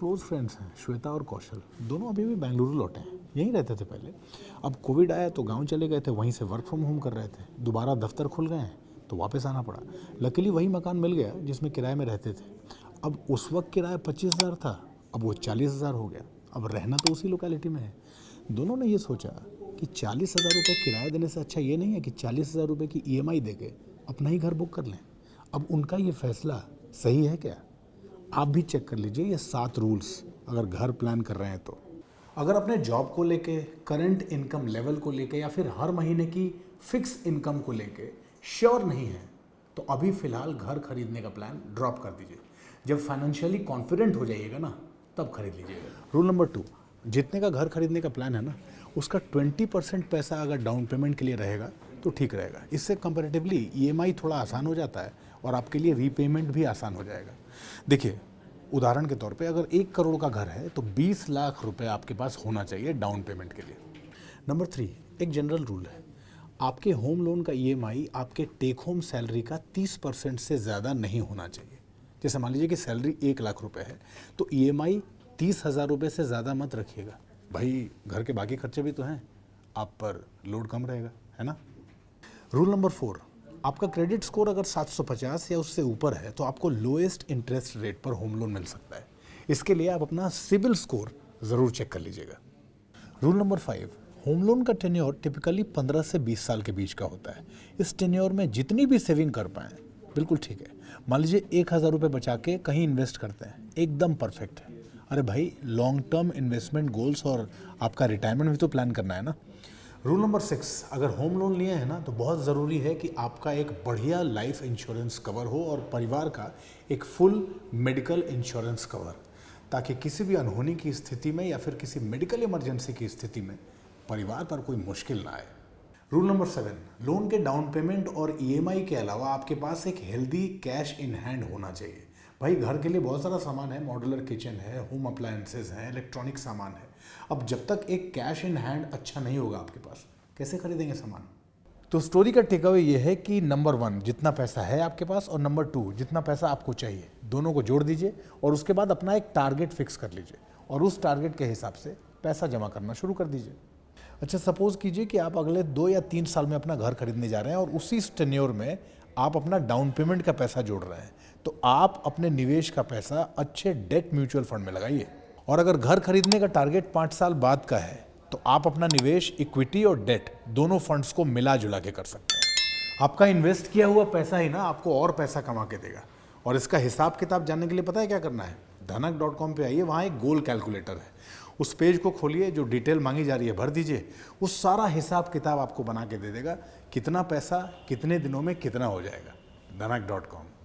Close friends हैं, श्वेता और कौशल। दोनों अभी भी बेंगलुरु लौटे हैं, यहीं रहते थे पहले। अब कोविड आया तो गांव चले गए थे, वहीं से वर्क फ्रॉम होम कर रहे थे। दोबारा दफ्तर खुल गए हैं तो वापस आना पड़ा। लकीली वही मकान मिल गया जिसमें किराए में रहते थे। अब उस वक्त किराया 25,000 था, अब वो 40,000 हो गया। अब रहना तो उसी लोकेलिटी में है। दोनों ने ये सोचा कि 40,000 रुपये किराया देने से अच्छा ये नहीं है कि 40,000 रुपये की EMI दे के अपना ही घर बुक कर लें। अब उनका ये फैसला सही है क्या? आप भी चेक कर लीजिए ये 7 रूल्स, अगर घर प्लान कर रहे हैं तो। अगर अपने जॉब को लेके, करंट इनकम लेवल को लेके या फिर हर महीने की फिक्स इनकम को लेके श्योर नहीं है तो अभी फ़िलहाल घर खरीदने का प्लान ड्रॉप कर दीजिए। जब फाइनेंशियली कॉन्फिडेंट हो जाइएगा ना, तब खरीद लीजिएगा। रूल नंबर 2, जितने का घर खरीदने का प्लान है ना, उसका 20% पैसा अगर डाउन पेमेंट के लिए रहेगा तो ठीक रहेगा। इससे कंपैरेटिवली EMI थोड़ा आसान हो जाता है और आपके लिए रीपेमेंट भी आसान हो जाएगा। देखिए, उदाहरण के तौर पे अगर 1 करोड़ का घर है तो 20 लाख रुपए आपके पास होना चाहिए डाउन पेमेंट के लिए। नंबर 3, एक जनरल रूल है, आपके होम लोन का EMI आपके टेक होम सैलरी का 30% से ज़्यादा नहीं होना चाहिए। जैसे मान लीजिए कि सैलरी 1 लाख रुपए है तो EMI 30,000 रुपये से ज़्यादा मत रखिएगा। भाई, घर के बाकी खर्चे भी तो हैं, आप पर लोड कम रहेगा, है ना। रूल नंबर 4, आपका क्रेडिट स्कोर अगर 750 या उससे ऊपर है तो आपको लोएस्ट इंटरेस्ट रेट पर होम लोन मिल सकता है। इसके लिए आप अपना सिबिल स्कोर ज़रूर चेक कर लीजिएगा। रूल नंबर 5, होम लोन का टेन्योर टिपिकली 15 से 20 साल के बीच का होता है। इस टेन्योर में जितनी भी सेविंग कर पाएँ बिल्कुल ठीक है। मान लीजिए 1,000 रुपये बचा के कहीं इन्वेस्ट करते हैं, एकदम परफेक्ट है। अरे भाई, लॉन्ग टर्म इन्वेस्टमेंट गोल्स और आपका रिटायरमेंट भी तो प्लान करना है ना। रूल नंबर 6, अगर होम लोन लिए हैं ना तो बहुत ज़रूरी है कि आपका एक बढ़िया लाइफ इंश्योरेंस कवर हो और परिवार का एक फुल मेडिकल इंश्योरेंस कवर, ताकि किसी भी अनहोनी की स्थिति में या फिर किसी मेडिकल इमरजेंसी की स्थिति में परिवार पर कोई मुश्किल ना आए। रूल नंबर 7, लोन के डाउन पेमेंट और EMI के अलावा आपके पास एक हेल्दी कैश इन हैंड होना चाहिए। भाई, घर के लिए बहुत सारा सामान है, मॉड्यूलर किचन है, होम अप्लायंसेज हैं, इलेक्ट्रॉनिक सामान है। अब जब तक एक कैश इन हैंड अच्छा नहीं होगा आपके पास, कैसे खरीदेंगे सामान? तो स्टोरी का टेक अवे ये है कि नंबर 1, जितना पैसा है आपके पास, और नंबर 2, जितना पैसा आपको चाहिए, दोनों को जोड़ दीजिए और उसके बाद अपना एक टारगेट फिक्स कर लीजिए और उस टारगेट के हिसाब से पैसा जमा करना शुरू कर दीजिए। अच्छा, सपोज कीजिए कि आप अगले 2 या 3 साल में अपना घर खरीदने जा रहे हैं और उसी टेन्योर में आप अपना डाउन पेमेंट का पैसा जोड़ रहे हैं, तो आप अपने निवेश का पैसा अच्छे डेट म्यूचुअल फंड में लगाइए। और अगर घर खरीदने का टारगेट 5 साल बाद का है तो आप अपना निवेश इक्विटी और डेट दोनों फंड्स को मिला जुला के कर सकते हैं। आपका इन्वेस्ट किया हुआ पैसा ही ना आपको और पैसा कमा के देगा। और इसका हिसाब किताब जानने के लिए पता है क्या करना है? dhanak.com पे आइए, वहाँ एक गोल कैलकुलेटर है, उस पेज को खोलिए, जो डिटेल मांगी जा रही है भर दीजिए, उस सारा हिसाब किताब आपको बना के दे देगा, कितना पैसा कितने दिनों में कितना हो जाएगा। dhanak.com।